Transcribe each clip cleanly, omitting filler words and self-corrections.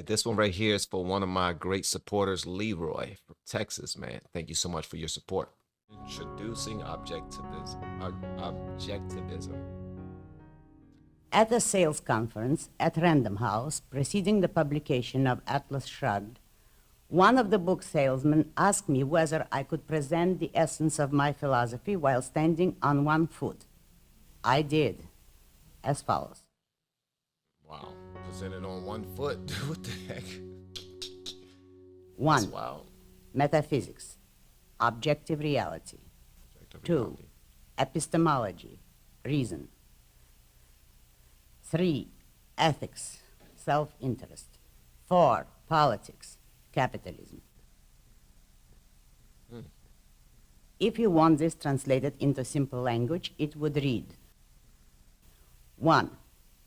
this one right here is for one of my great supporters, Leroy from Texas, man. Thank you so much for your support. Introducing objectivism. Objectivism. At a sales conference at Random House, preceding the publication of Atlas Shrugged, one of the book salesmen asked me whether I could present the essence of my philosophy while standing on one foot. I did, as follows. Wow, presented on one foot. What the heck? 1. Wow. Metaphysics, objective reality. 2. Epistemology, reason. 3. Ethics, self-interest. 4. Politics, capitalism. If you want this translated into simple language, it would read: 1.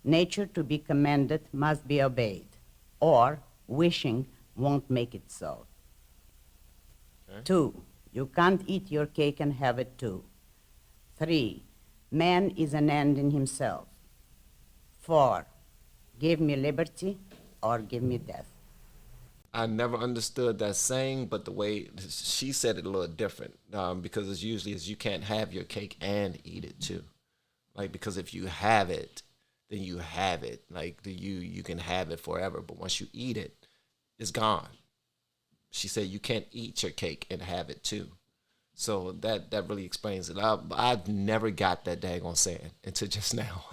Nature to be commanded must be obeyed, or wishing won't make it so. Okay. 2. You can't eat your cake and have it too. 3. Man is an end in himself. 4. Give me liberty or give me death. I never understood that saying, but the way she said it a little different, because it's usually you can't have your cake and eat it too. Like, because if you have it, then you have it. Like, you can have it forever, but once you eat it, it's gone. She said you can't eat your cake and have it too. So that really explains it. I've never got that daggone saying until just now.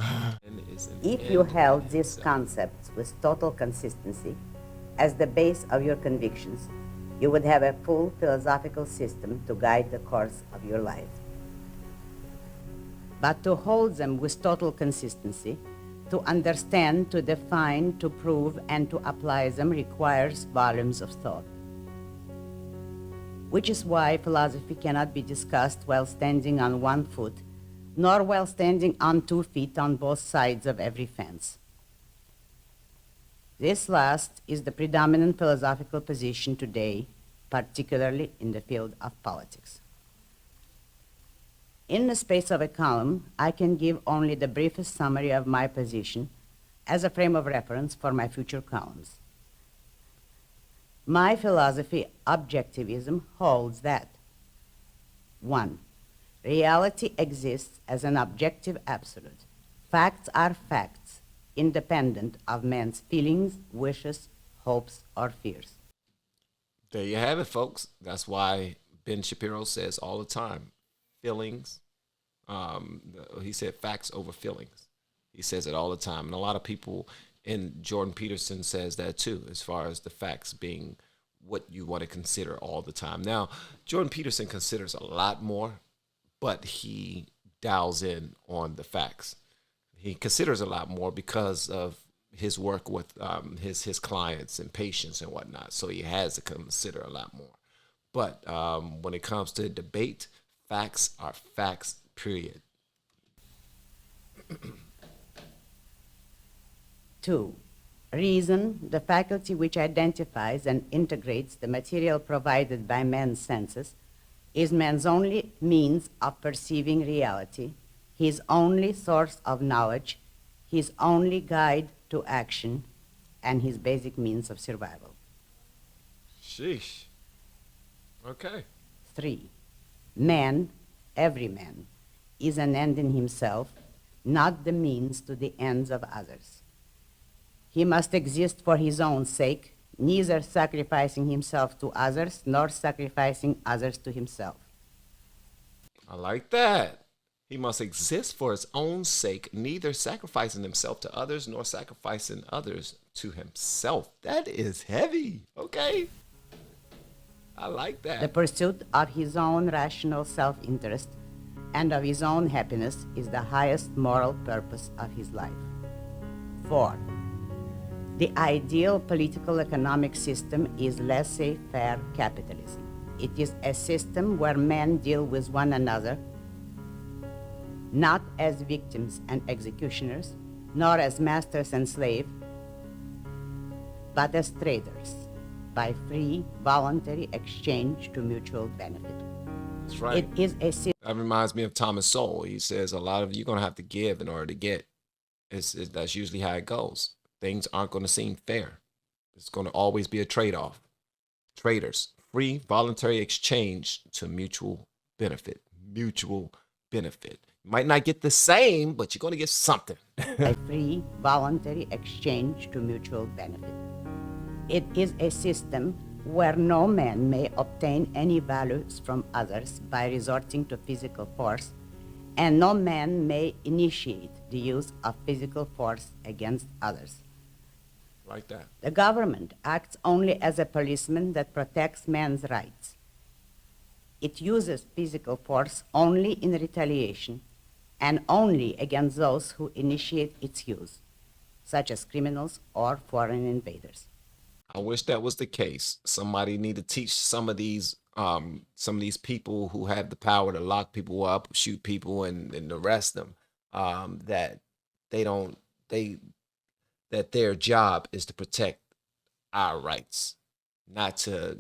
If you held these concepts with total consistency as the base of your convictions, you would have a full philosophical system to guide the course of your life. But to hold them with total consistency, to understand, to define, to prove, and to apply them requires volumes of thought. Which is why philosophy cannot be discussed while standing on one foot, nor while standing on 2 feet on both sides of every fence. This last is the predominant philosophical position today, particularly in the field of politics. In the space of a column, I can give only the briefest summary of my position as a frame of reference for my future columns. My philosophy, Objectivism, holds that 1. Reality exists as an objective absolute. Facts are facts, independent of man's feelings, wishes, hopes, or fears. There you have it, folks. That's why Ben Shapiro says all the time, feelings. He said facts over feelings. He says it all the time. And a lot of people, and Jordan Peterson says that too, as far as the facts being what you want to consider all the time. Now, Jordan Peterson considers a lot more, but he dials in on the facts. He considers a lot more because of his work with his clients and patients and whatnot. So he has to consider a lot more. But when it comes to debate, facts are facts, period. 2. Reason, the faculty which identifies and integrates the material provided by man's senses, is man's only means of perceiving reality, his only source of knowledge, his only guide to action, and his basic means of survival. Sheesh. Okay. 3. Man, every man, is an end in himself, not the means to the ends of others. He must exist for his own sake, neither sacrificing himself to others nor sacrificing others to himself. I like that. He must exist for his own sake, neither sacrificing himself to others nor sacrificing others to himself. That is heavy. Okay. I like that. The pursuit of his own rational self-interest and of his own happiness is the highest moral purpose of his life. 4. The ideal political economic system is laissez-faire capitalism. It is a system where men deal with one another, not as victims and executioners, nor as masters and slaves, but as traders, by free, voluntary exchange to mutual benefit. That's right. It is a system. That reminds me of Thomas Sowell. He says a lot of you're going to have to give in order to get. That's usually how it goes. Things aren't going to seem fair. It's going to always be a trade-off. Traders, free voluntary exchange to mutual benefit. Mutual benefit. You might not get the same, but you're going to get something. A free voluntary exchange to mutual benefit. It is a system where no man may obtain any values from others by resorting to physical force, and no man may initiate the use of physical force against others. Like that. The government acts only as a policeman that protects man's rights. It uses physical force only in retaliation and only against those who initiate its use, such as criminals or foreign invaders. I wish that was the case. Somebody need to teach some of these people who have the power to lock people up, shoot people, and arrest them. That their job is to protect our rights, not to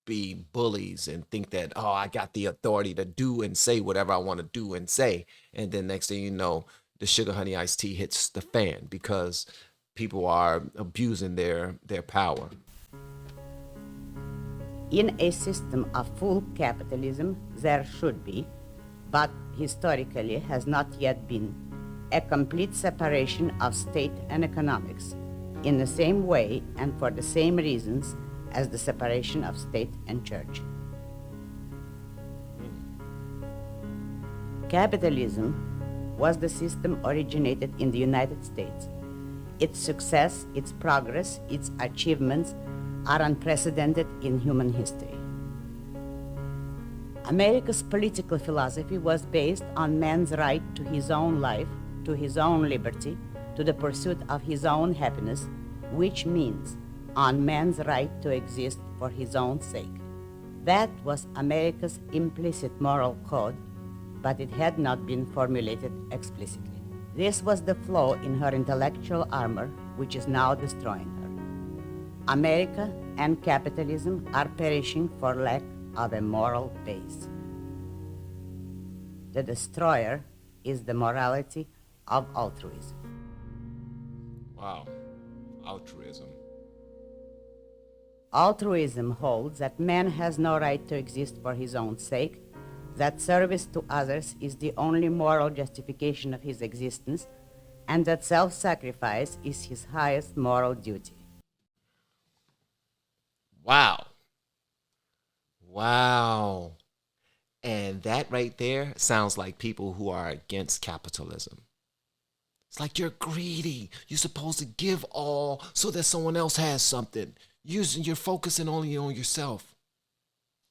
be bullies and think that, oh, I got the authority to do and say whatever I want to do and say, and then next thing you know, the sugar honey iced tea hits the fan because people are abusing their power. In a system of full capitalism, there should be, but historically has not yet been, a complete separation of state and economics, in the same way and for the same reasons as the separation of state and church. Capitalism was the system originated in the United States. Its success, its progress, its achievements are unprecedented in human history. America's political philosophy was based on man's right to his own life, to his own liberty, to the pursuit of his own happiness, which means on man's right to exist for his own sake. That was America's implicit moral code, but it had not been formulated explicitly. This was the flaw in her intellectual armor, which is now destroying her. America and capitalism are perishing for lack of a moral base. The destroyer is the morality of altruism. Wow, altruism. Altruism holds that man has no right to exist for his own sake, that service to others is the only moral justification of his existence, and that self-sacrifice is his highest moral duty. Wow. Wow. And that right there sounds like people who are against capitalism. It's like you're greedy. You're supposed to give all so that someone else has something. You're focusing only on yourself.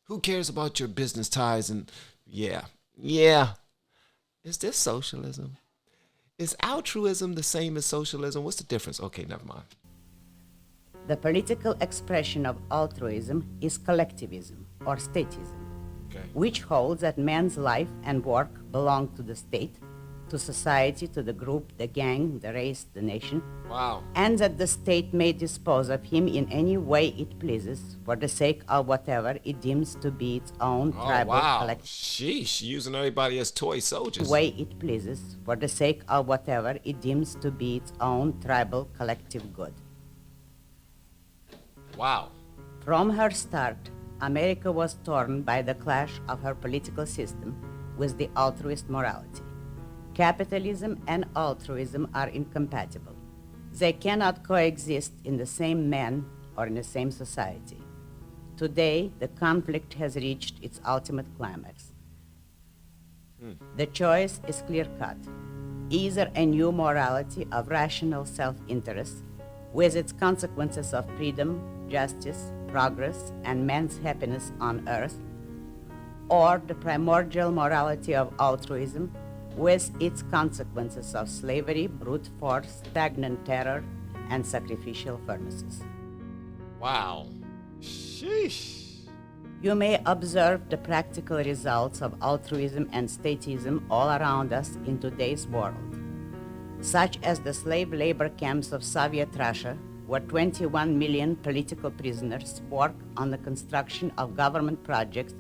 Who cares about your business ties? And yeah. Is this socialism? Is altruism the same as socialism? What's the difference? Okay, never mind. The political expression of altruism is collectivism or statism, which holds that man's life and work belong to the state, to society, to the group, the gang, the race, the nation. Wow. And that the state may dispose of him in any way it pleases for the sake of whatever it deems to be its own tribal collective. Sheesh, using everybody as toy soldiers. Way it pleases for the sake of whatever it deems to be its own tribal collective good. Wow. From her start, America was torn by the clash of her political system with the altruist morality. Capitalism and altruism are incompatible. They cannot coexist in the same man or in the same society. Today, the conflict has reached its ultimate climax. The choice is clear-cut. Either a new morality of rational self-interest, with its consequences of freedom, justice, progress, and man's happiness on earth, or the primordial morality of altruism, with its consequences of slavery, brute force, stagnant terror, and sacrificial furnaces. Wow. Sheesh. You may observe the practical results of altruism and statism all around us in today's world, such as the slave labor camps of Soviet Russia, where 21 million political prisoners work on the construction of government projects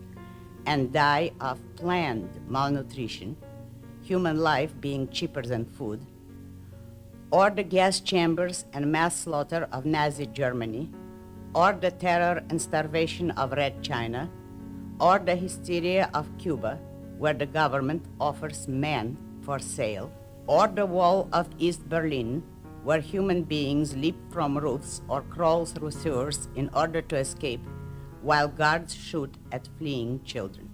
and die of planned malnutrition, human life being cheaper than food, or the gas chambers and mass slaughter of Nazi Germany, or the terror and starvation of Red China, or the hysteria of Cuba, where the government offers men for sale, or the wall of East Berlin, where human beings leap from roofs or crawl through sewers in order to escape, while guards shoot at fleeing children.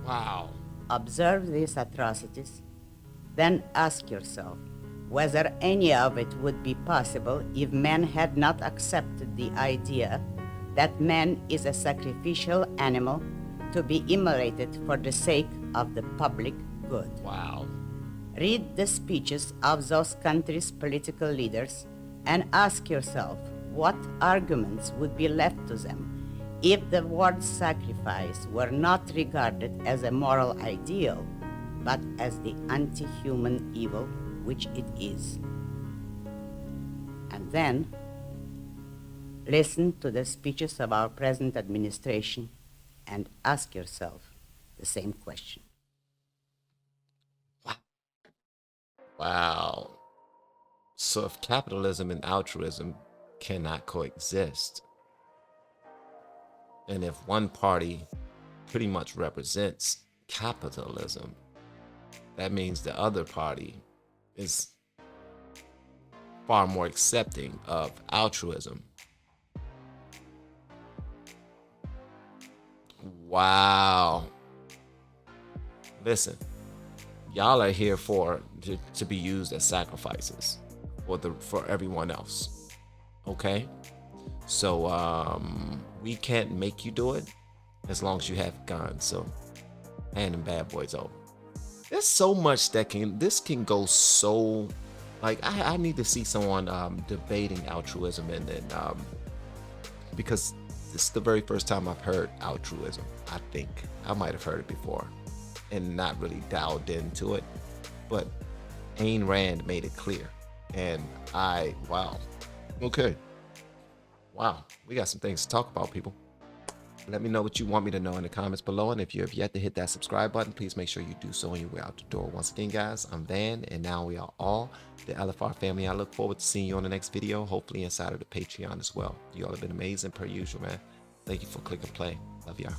Wow. Observe these atrocities, then ask yourself whether any of it would be possible if man had not accepted the idea that man is a sacrificial animal to be immolated for the sake of the public good. Wow. Read the speeches of those countries' political leaders and ask yourself what arguments would be left to them if the word sacrifice were not regarded as a moral ideal, but as the anti-human evil which it is. And then, listen to the speeches of our present administration and ask yourself the same question. Wow. So if capitalism and altruism cannot coexist, and if one party pretty much represents capitalism, that means the other party is far more accepting of altruism. Wow. Listen, y'all are here to be used as sacrifices for everyone else. Okay? So we can't make you do it as long as you have guns. So hand them bad boys over. There's so much that this can go so, like, I need to see someone debating altruism, and then because this is the very first time I've heard altruism. I think I might have heard it before and not really dialed into it, but Ayn Rand made it clear, and wow, okay, wow, we got some things to talk about, people. Let me know what you want me to know in the comments below, and if you have yet to hit that subscribe button, please make sure you do so on your way out the door. Once again, guys, I'm Van, and now we are all the LFR family. I look forward to seeing you on the next video, hopefully inside of the Patreon as well. You all have been amazing per usual, man. Thank you for clicking play. Love y'all.